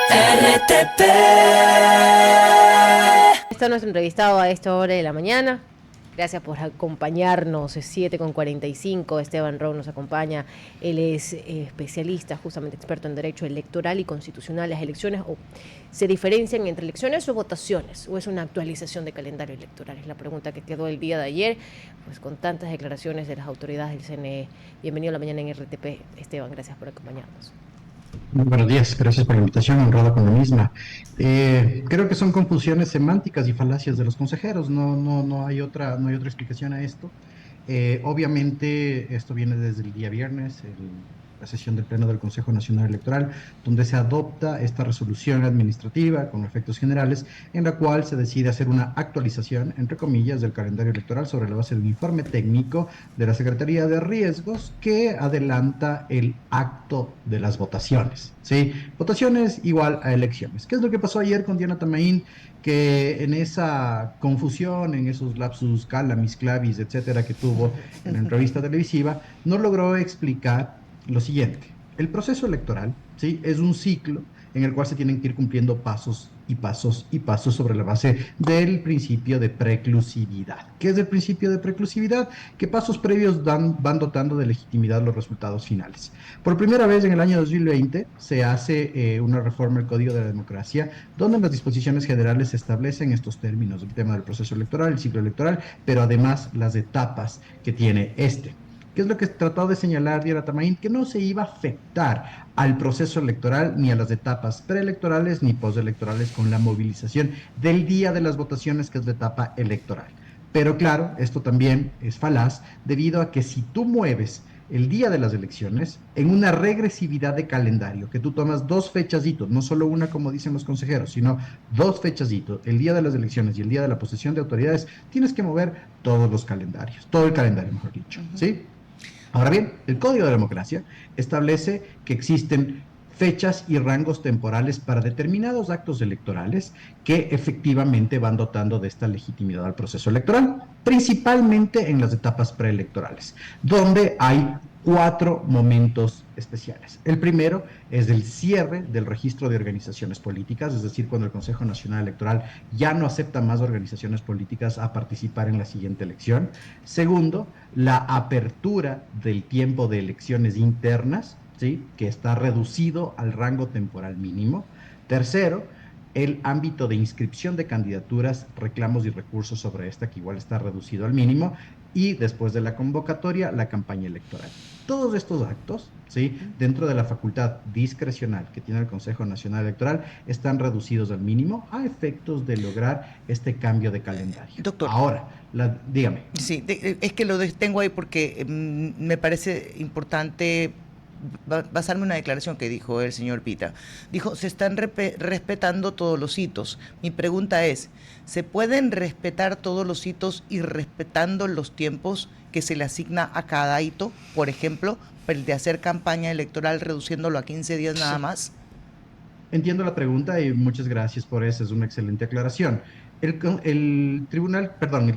RTP. Está nuestro entrevistado a esta hora de la mañana. Gracias por acompañarnos. Es 7:45. Esteban Rou nos acompaña. Él es especialista, justamente experto en derecho electoral y constitucional. Las elecciones se diferencian entre elecciones o votaciones, o es una actualización de calendario electoral. Es la pregunta que quedó el día de ayer, pues con tantas declaraciones de las autoridades del CNE. Bienvenido a la mañana en RTP, Esteban. Gracias por acompañarnos. Muy buenos días, gracias por la invitación, honrado con la misma. Creo que son confusiones semánticas y falacias de los consejeros, no hay otra explicación a esto. Obviamente, esto viene desde el día viernes, la sesión del Pleno del Consejo Nacional Electoral, donde se adopta esta resolución administrativa con efectos generales, en la cual se decide hacer una actualización, entre comillas, del calendario electoral sobre la base de un informe técnico de la Secretaría de Riesgos que adelanta el acto de las votaciones. ¿Sí? Votaciones igual a elecciones. ¿Qué es lo que pasó ayer con Diana Tamaín? Que en esa confusión, en esos lapsus calamis, clavis, etcétera, que tuvo en la entrevista televisiva, no logró explicar lo siguiente. El proceso electoral, ¿sí?, es un ciclo en el cual se tienen que ir cumpliendo pasos y pasos y pasos sobre la base del principio de preclusividad. ¿Qué es el principio de preclusividad? Que pasos previos van dotando de legitimidad los resultados finales. Por primera vez en el año 2020 se hace una reforma al Código de la Democracia, donde en las disposiciones generales se establecen estos términos, el tema del proceso electoral, el ciclo electoral, pero además las etapas que tiene este. ¿Qué es lo que trató de señalar Diana Tamaín? Que no se iba a afectar al proceso electoral ni a las etapas preelectorales ni postelectorales con la movilización del día de las votaciones, que es la etapa electoral. Pero claro, esto también es falaz debido a que si tú mueves el día de las elecciones en una regresividad de calendario, que tú tomas dos fechasitos, no solo una como dicen los consejeros, sino dos fechasitos, el día de las elecciones y el día de la posesión de autoridades, tienes que mover todos los calendarios, todo el calendario, mejor dicho, ¿sí? Ahora bien, el Código de la Democracia establece que existen fechas y rangos temporales para determinados actos electorales que efectivamente van dotando de esta legitimidad al proceso electoral, principalmente en las etapas preelectorales, donde hay 4 momentos especiales. El primero es el cierre del registro de organizaciones políticas, es decir, cuando el Consejo Nacional Electoral ya no acepta más organizaciones políticas a participar en la siguiente elección. Segundo, la apertura del tiempo de elecciones internas, ¿sí?, que está reducido al rango temporal mínimo. Tercero, el ámbito de inscripción de candidaturas, reclamos y recursos sobre esta, que igual está reducido al mínimo, y después de la convocatoria, la campaña electoral. Todos estos actos, ¿sí?, dentro de la facultad discrecional que tiene el Consejo Nacional Electoral, están reducidos al mínimo a efectos de lograr este cambio de calendario. Doctor. Ahora, dígame. Sí, es que lo tengo ahí porque me parece importante basarme en una declaración que dijo el señor Pita. Dijo, se están respetando todos los hitos. Mi pregunta es, ¿se pueden respetar todos los hitos y respetando los tiempos que se le asigna a cada hito? Por ejemplo, el de hacer campaña electoral reduciéndolo a 15 días nada más. Entiendo la pregunta y muchas gracias por eso, es una excelente aclaración. El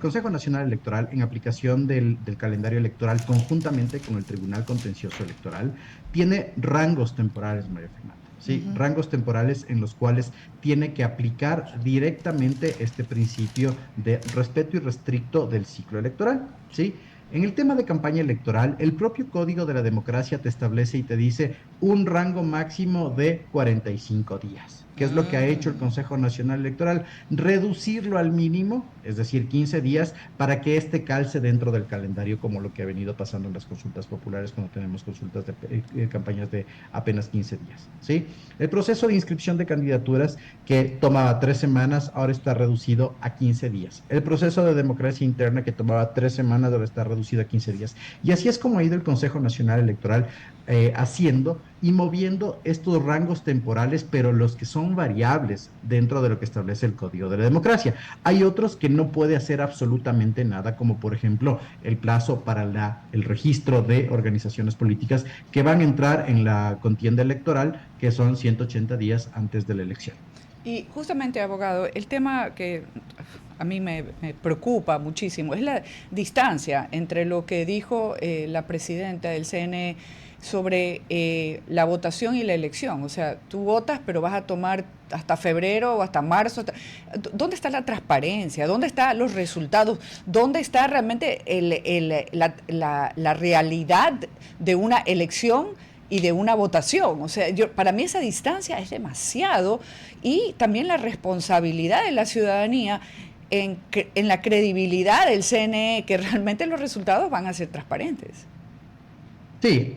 Consejo Nacional Electoral, en aplicación del calendario electoral conjuntamente con el Tribunal Contencioso Electoral, tiene rangos temporales, María Fernanda. ¿Sí? Rangos temporales en los cuales tiene que aplicar directamente este principio de respeto irrestricto del ciclo electoral, ¿sí? En el tema de campaña electoral, el propio Código de la Democracia te establece y te dice un rango máximo de 45 días. ¿Qué es lo que ha hecho el Consejo Nacional Electoral? Reducirlo al mínimo, es decir, 15 días, para que este calce dentro del calendario, como lo que ha venido pasando en las consultas populares cuando tenemos consultas de campañas de apenas 15 días, ¿sí? El proceso de inscripción de candidaturas, que tomaba 3 semanas, ahora está reducido a 15 días. El proceso de democracia interna, que tomaba 3 semanas, ahora está reducido a 15 días. Y así es como ha ido el Consejo Nacional Electoral haciendo y moviendo estos rangos temporales, pero los que son variables dentro de lo que establece el Código de la Democracia. Hay otros que no puede hacer absolutamente nada, como por ejemplo el plazo para el registro de organizaciones políticas que van a entrar en la contienda electoral, que son 180 días antes de la elección. Y justamente, abogado, el tema que a mí me preocupa muchísimo es la distancia entre lo que dijo la presidenta del CNE sobre la votación y la elección. O sea, tú votas, pero vas a tomar hasta febrero o hasta marzo. ¿Dónde está la transparencia? ¿Dónde están los resultados? ¿Dónde está realmente la realidad de una elección y de una votación? O sea, para mí esa distancia es demasiado, y también la responsabilidad de la ciudadanía en la credibilidad del CNE, que realmente los resultados van a ser transparentes. Sí,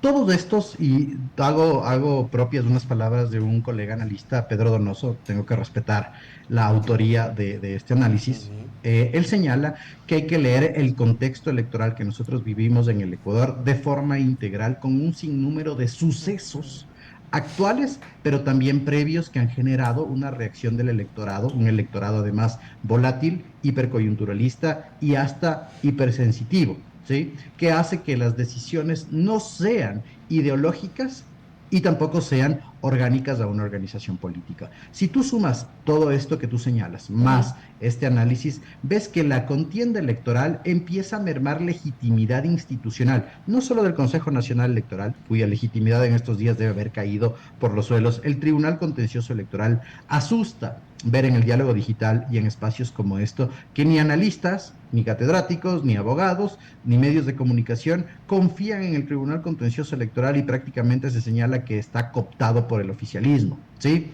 todos estos, y hago propias unas palabras de un colega analista, Pedro Donoso, tengo que respetar la autoría de este análisis. Él señala que hay que leer el contexto electoral que nosotros vivimos en el Ecuador de forma integral, con un sinnúmero de sucesos actuales, pero también previos, que han generado una reacción del electorado, un electorado además volátil, hipercoyunturalista y hasta hipersensitivo. ¿Sí? Que hace que las decisiones no sean ideológicas y tampoco sean orgánicas a una organización política. Si tú sumas todo esto que tú señalas, más este análisis, ves que la contienda electoral empieza a mermar legitimidad institucional, no solo del Consejo Nacional Electoral, cuya legitimidad en estos días debe haber caído por los suelos. El Tribunal Contencioso Electoral asusta ver en el diálogo digital y en espacios como esto que ni analistas, ni catedráticos, ni abogados, ni medios de comunicación confían en el Tribunal Contencioso Electoral, y prácticamente se señala que está cooptado por el oficialismo, ¿sí?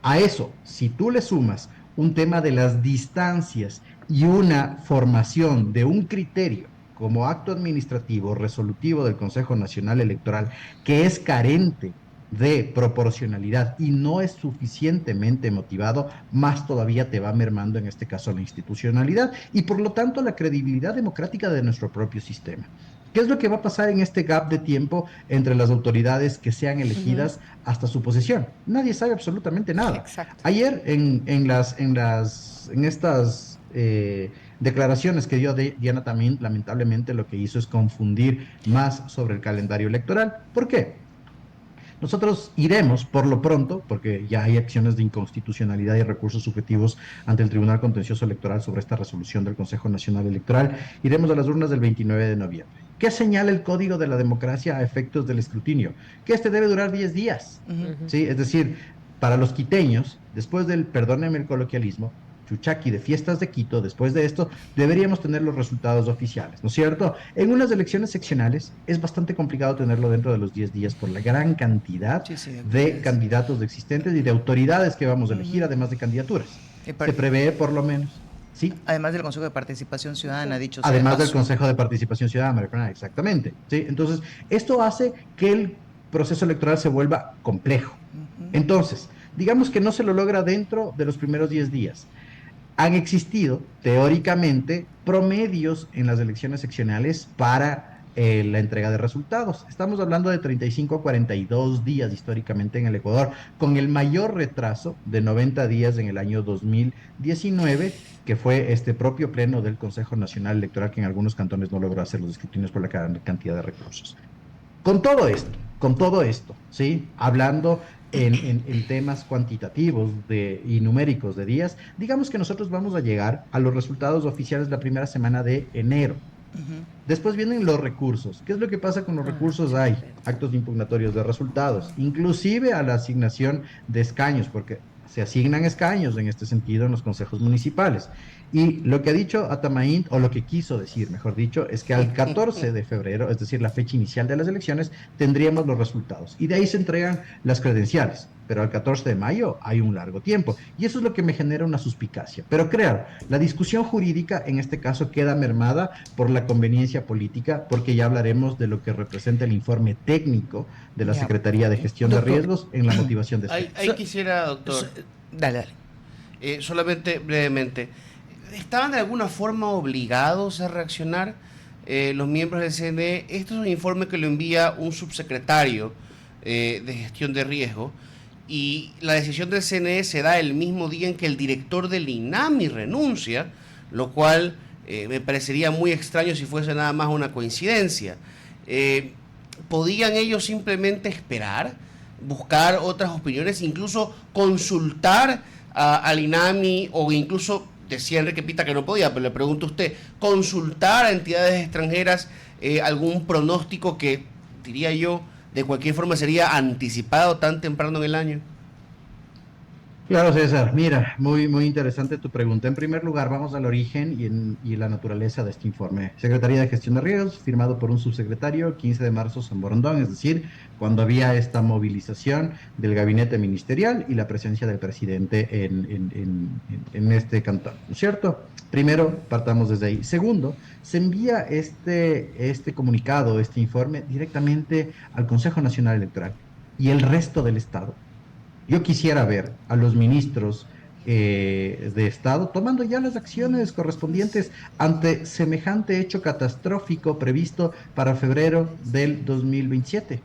A eso, si tú le sumas un tema de las distancias y una formación de un criterio como acto administrativo resolutivo del Consejo Nacional Electoral que es carente de proporcionalidad y no es suficientemente motivado, más todavía te va mermando en este caso la institucionalidad y por lo tanto la credibilidad democrática de nuestro propio sistema. ¿Qué es lo que va a pasar en este gap de tiempo entre las autoridades que sean elegidas hasta su posesión? Nadie sabe absolutamente nada. Exacto. Ayer en estas declaraciones que dio Diana Tamín, lamentablemente lo que hizo es confundir más sobre el calendario electoral. ¿Por qué? Nosotros iremos, por lo pronto, porque ya hay acciones de inconstitucionalidad y recursos subjetivos ante el Tribunal Contencioso Electoral sobre esta resolución del Consejo Nacional Electoral, iremos a las urnas del 29 de noviembre. ¿Qué señala el Código de la Democracia a efectos del escrutinio? Que este debe durar 10 días. ¿Sí? Es decir, para los quiteños, después del, perdónenme el coloquialismo, Chuchaqui de Fiestas de Quito, después de esto, deberíamos tener los resultados oficiales, ¿no es cierto? En unas elecciones seccionales es bastante complicado tenerlo dentro de los 10 días por la gran cantidad de candidatos existentes y de autoridades que vamos a elegir, además de candidaturas. Se prevé por lo menos. ¿Sí? Además del Consejo de Participación Ciudadana, dicho sea. Además del Consejo de Participación Ciudadana, exactamente. ¿Sí? Entonces, esto hace que el proceso electoral se vuelva complejo. Entonces, digamos que no se lo logra dentro de los primeros 10 días. Han existido, teóricamente, promedios en las elecciones seccionales para la entrega de resultados. Estamos hablando de 35 a 42 días históricamente en el Ecuador, con el mayor retraso de 90 días en el año 2019, que fue este propio pleno del Consejo Nacional Electoral, que en algunos cantones no logró hacer los escrutinios por la gran cantidad de recursos. Con todo esto, ¿sí? Hablando en temas cuantitativos y numéricos de días, digamos que nosotros vamos a llegar a los resultados oficiales la primera semana de enero. Después vienen los recursos. ¿Qué es lo que pasa con los recursos? Hay actos impugnatorios de resultados, inclusive a la asignación de escaños, porque se asignan escaños en este sentido en los consejos municipales. Y lo que ha dicho Atamaín, o lo que quiso decir, mejor dicho, es que al 14 de febrero, es decir, la fecha inicial de las elecciones, tendríamos los resultados. Y de ahí se entregan las credenciales. Pero al 14 de mayo hay un largo tiempo. Y eso es lo que me genera una suspicacia. Pero claro, la discusión jurídica en este caso queda mermada por la conveniencia política, porque ya hablaremos de lo que representa el informe técnico de la Secretaría de Gestión de Riesgos en la motivación de este. Ahí quisiera, doctor. Dale. Solamente brevemente. ¿Estaban de alguna forma obligados a reaccionar los miembros del CNE? Esto es un informe que lo envía un subsecretario de gestión de riesgo, y la decisión del CNE se da el mismo día en que el director del INAMI renuncia, lo cual me parecería muy extraño si fuese nada más una coincidencia. ¿Podían ellos simplemente esperar buscar otras opiniones, incluso consultar al INAMI, o incluso, decía Enrique Pita que no podía, pero le pregunto a usted, consultar a entidades extranjeras algún pronóstico que, diría yo, de cualquier forma sería anticipado tan temprano en el año? Claro, César. Mira, muy interesante tu pregunta. En primer lugar, vamos al origen y la naturaleza de este informe. Secretaría de Gestión de Riesgos, firmado por un subsecretario, 15 de marzo, San Borondón, es decir, cuando había esta movilización del gabinete ministerial y la presencia del presidente en este cantón, ¿no es cierto? Primero, partamos desde ahí. Segundo, se envía este comunicado, este informe, directamente al Consejo Nacional Electoral y el resto del Estado. Yo quisiera ver a los ministros de Estado tomando ya las acciones correspondientes ante semejante hecho catastrófico previsto para febrero del 2027.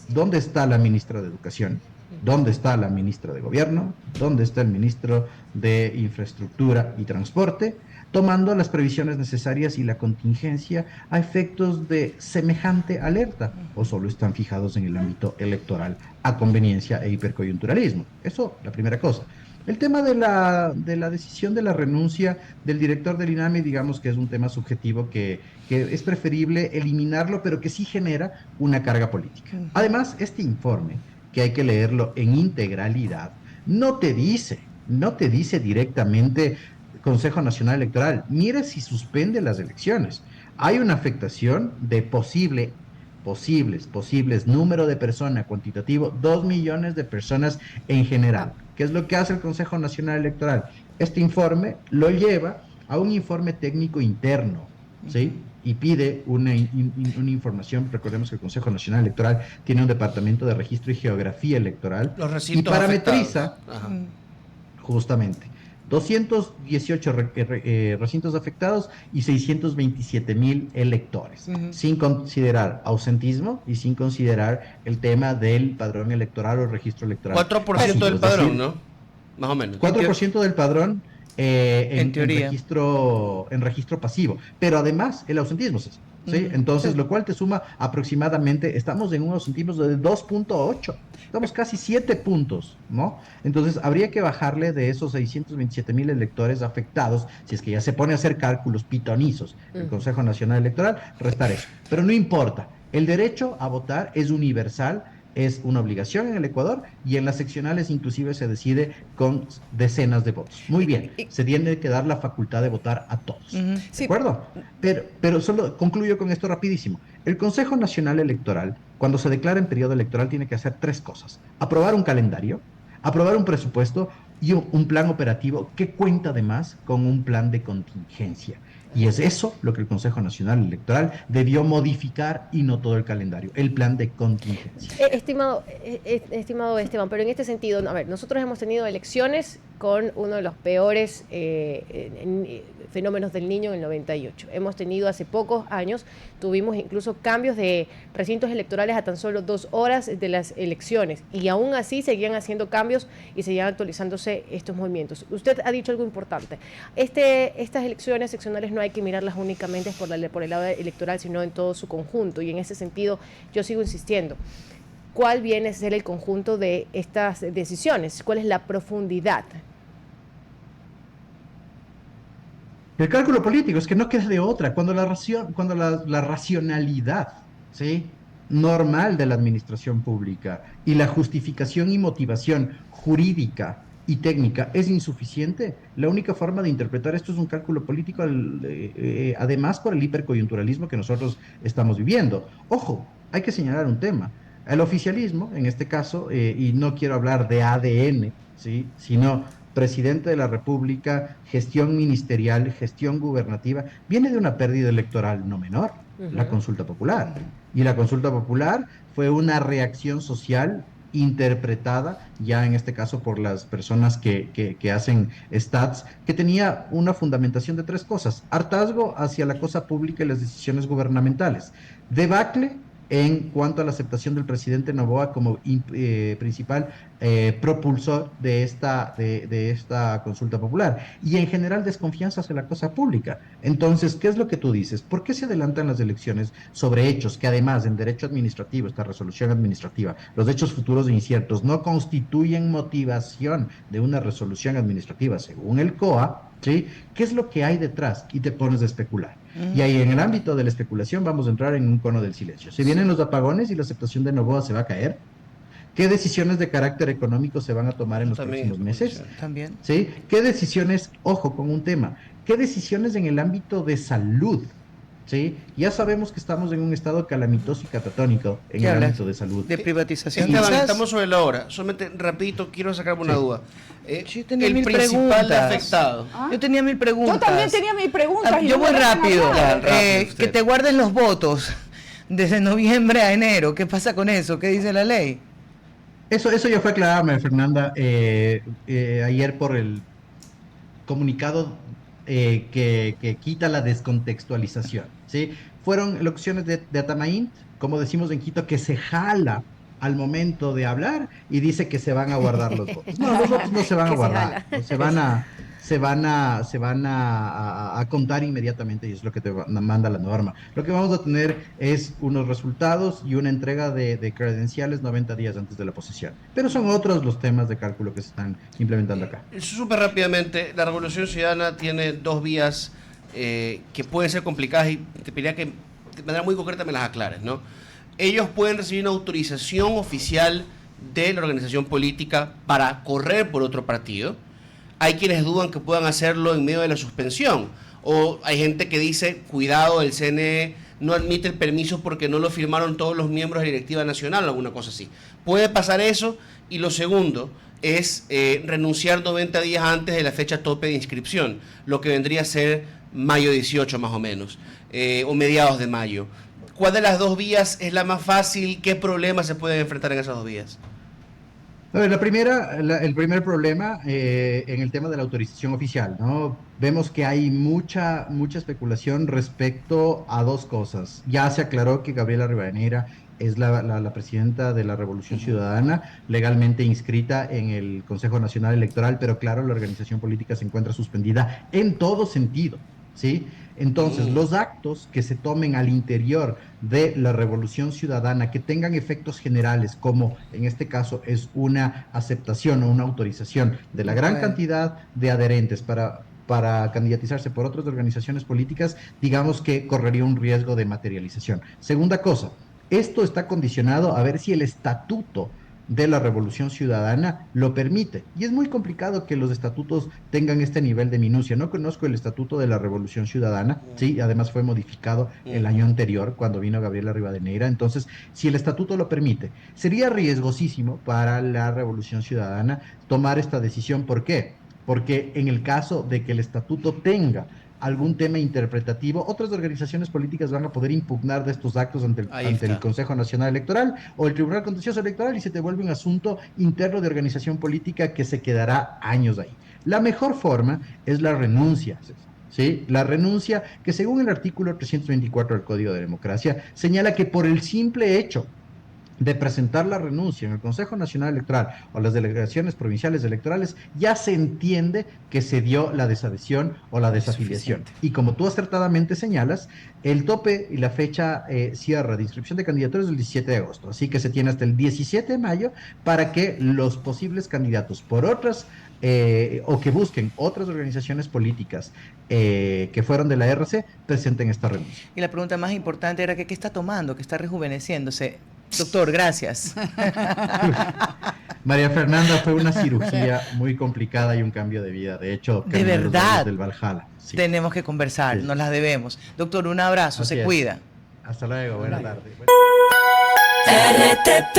¿Dónde está la ministra de Educación? ¿Dónde está la ministra de Gobierno? ¿Dónde está el ministro de Infraestructura y Transporte? Tomando las previsiones necesarias y la contingencia a efectos de semejante alerta, o solo están fijados en el ámbito electoral a conveniencia e hipercoyunturalismo. Eso, la primera cosa. El tema de la decisión de la renuncia del director del INAMI, digamos que es un tema subjetivo que es preferible eliminarlo, pero que sí genera una carga política. Además, este informe, que hay que leerlo en integralidad, no te dice directamente Consejo Nacional Electoral, mire si suspende las elecciones. Hay una afectación de posibles número de personas cuantitativo, 2 millones de personas en general. ¿Qué es lo que hace el Consejo Nacional Electoral? Este informe lo lleva a un informe técnico interno, ¿sí? Y pide una información. Recordemos que el Consejo Nacional Electoral tiene un departamento de registro y geografía electoral. Los recintos y parametriza afectados. Justamente 218 recintos afectados y 627,000 electores, sin considerar ausentismo y sin considerar el tema del padrón electoral o registro electoral. 4% del padrón, ¿no? Más o menos. 4% del padrón en teoría. En registro pasivo, pero además el ausentismo, ¿sí? Entonces, lo cual te suma aproximadamente, estamos en un ausentismo de 2.8, estamos casi 7 puntos, ¿no? Entonces, habría que bajarle de esos 627,000 electores afectados, si es que ya se pone a hacer cálculos pitonizos el Consejo Nacional Electoral, restar eso. Pero no importa, el derecho a votar es universal, es una obligación en el Ecuador, y en las seccionales inclusive se decide con decenas de votos. Muy bien, se tiene que dar la facultad de votar a todos. ¿De acuerdo? Pero solo concluyo con esto rapidísimo. El Consejo Nacional Electoral, cuando se declara en periodo electoral, tiene que hacer 3 cosas: aprobar un calendario, aprobar un presupuesto y un plan operativo que cuenta además con un plan de contingencia. Y es eso lo que el Consejo Nacional Electoral debió modificar, y no todo el calendario, el plan de contingencia. Estimado Esteban, pero en este sentido, a ver, nosotros hemos tenido elecciones con uno de los peores fenómenos del Niño en el 98. Hemos tenido hace pocos años, tuvimos incluso cambios de recintos electorales a tan solo 2 horas de las elecciones, y aún así seguían haciendo cambios y seguían actualizándose estos movimientos. Usted ha dicho algo importante: estas elecciones seccionales no hay que mirarlas únicamente por el lado electoral, sino en todo su conjunto, y en ese sentido yo sigo insistiendo. ¿Cuál viene a ser el conjunto de estas decisiones? ¿Cuál es la profundidad? El cálculo político, es que no queda de otra. Cuando la racionalidad, ¿sí?, normal de la administración pública y la justificación y motivación jurídica y técnica es insuficiente, la única forma de interpretar esto es un cálculo político, además por el hipercoyunturalismo que nosotros estamos viviendo. Ojo, hay que señalar un tema. El oficialismo, en este caso, y no quiero hablar de ADN, ¿sí?, sino presidente de la República, gestión ministerial, gestión gubernativa, viene de una pérdida electoral no menor, la consulta popular. Y la consulta popular fue una reacción social interpretada, ya en este caso por las personas que hacen stats, que tenía una fundamentación de 3 cosas: hartazgo hacia la cosa pública y las decisiones gubernamentales, debacle en cuanto a la aceptación del presidente Noboa como principal propulsor de esta consulta popular y en general desconfianza hacia la cosa pública. Entonces, ¿qué es lo que tú dices? ¿Por qué se adelantan las elecciones sobre hechos que además en derecho administrativo, esta resolución administrativa, los hechos futuros e inciertos no constituyen motivación de una resolución administrativa según el COA? ¿Sí? ¿Qué es lo que hay detrás? Y te pones a especular. Y ahí en el ámbito de la especulación vamos a entrar en un cono del silencio. Si vienen los apagones y la aceptación de Noboa se va a caer, ¿qué decisiones de carácter económico se van a tomar en los También próximos meses? También. ¿Sí? ¿Qué decisiones, ojo con un tema, qué decisiones en el ámbito de salud? ¿Sí? Ya sabemos que estamos en un estado calamitoso y catatónico en ¿Qué el hablas? ámbito de salud. De privatización. Esteban, quizás. estamos sobre la hora. Solamente rapidito quiero sacarme una Sí. duda. Yo tenía El mil principal preguntas. afectado. Yo tenía 1000 preguntas. Yo también tenía mis preguntas. y Yo no voy me dejan rápido. hablar. Rápido usted. Que te guarden los votos desde noviembre a enero. ¿Qué pasa con eso? ¿Qué dice la ley? Eso ya fue aclarado, María Fernanda, ayer por el comunicado que quita la descontextualización, ¿sí? Fueron locuciones de Atamaín, como decimos en Quito, que se jala al momento de hablar y dice que se van a guardar los votos. No, los votos no se van a Que se guardar, jala. se van a contar inmediatamente y es lo que te manda la norma. Lo que vamos a tener es unos resultados y una entrega de credenciales 90 días antes de la posesión. Pero son otros los temas de cálculo que se están implementando acá. Súper rápidamente, la Revolución Ciudadana tiene dos vías que pueden ser complicadas y te pediría que de manera muy concreta me las aclares, ¿no? Ellos pueden recibir una autorización oficial de la organización política para correr por otro partido. Hay quienes dudan que puedan hacerlo en medio de la suspensión. O hay gente que dice, cuidado, el CNE no admite el permiso porque no lo firmaron todos los miembros de la directiva nacional o alguna cosa así. Puede pasar eso. Y lo segundo es renunciar 90 días antes de la fecha tope de inscripción, lo que vendría a ser mayo 18 más o menos, o mediados de mayo. ¿Cuál de las dos vías es la más fácil? ¿Qué problemas se pueden enfrentar en esas dos vías? A ver, el primer problema en el tema de la autorización oficial, ¿no? Vemos que hay mucha especulación respecto a dos cosas. Ya se aclaró que Gabriela Rivadeneira es la presidenta de la Revolución Ciudadana, legalmente inscrita en el Consejo Nacional Electoral, pero claro, la organización política se encuentra suspendida en todo sentido, ¿sí? Entonces, los actos que se tomen al interior de la Revolución Ciudadana, que tengan efectos generales, como en este caso es una aceptación o una autorización de la gran cantidad de adherentes para candidatizarse por otras organizaciones políticas, digamos que correría un riesgo de materialización. Segunda cosa, esto está condicionado a ver si el estatuto de la Revolución Ciudadana lo permite. Y es muy complicado que los estatutos tengan este nivel de minucia. No conozco el estatuto de la Revolución Ciudadana, sí, además fue modificado el año anterior cuando vino Gabriela Rivadeneira. Entonces, si el estatuto lo permite, sería riesgosísimo para la Revolución Ciudadana tomar esta decisión. ¿Por qué? Porque en el caso de que el estatuto tenga algún tema interpretativo, otras organizaciones políticas van a poder impugnar de estos actos ante el Consejo Nacional Electoral o el Tribunal Contencioso Electoral y se te vuelve un asunto interno de organización política que se quedará años ahí. La mejor forma es la renuncia, ¿sí? La renuncia que según el artículo 324 del Código de Democracia señala que por el simple hecho de presentar la renuncia en el Consejo Nacional Electoral o las delegaciones provinciales electorales, ya se entiende que se dio la desadhesión o la desafiliación. Y como tú acertadamente señalas, el tope y la fecha cierre de inscripción de candidaturas es el 17 de agosto. Así que se tiene hasta el 17 de mayo para que los posibles candidatos por otras o que busquen otras organizaciones políticas que fueron de la RC presenten esta renuncia. Y la pregunta más importante era que ¿qué está tomando? Que está rejuveneciéndose. Doctor, gracias. María Fernanda, fue una cirugía muy complicada y un cambio de vida. De hecho, de verdad, del Valhalla. Sí. Tenemos que conversar, nos las debemos. Doctor, un abrazo, Así se es. cuida. Hasta luego, buenas tardes. RTP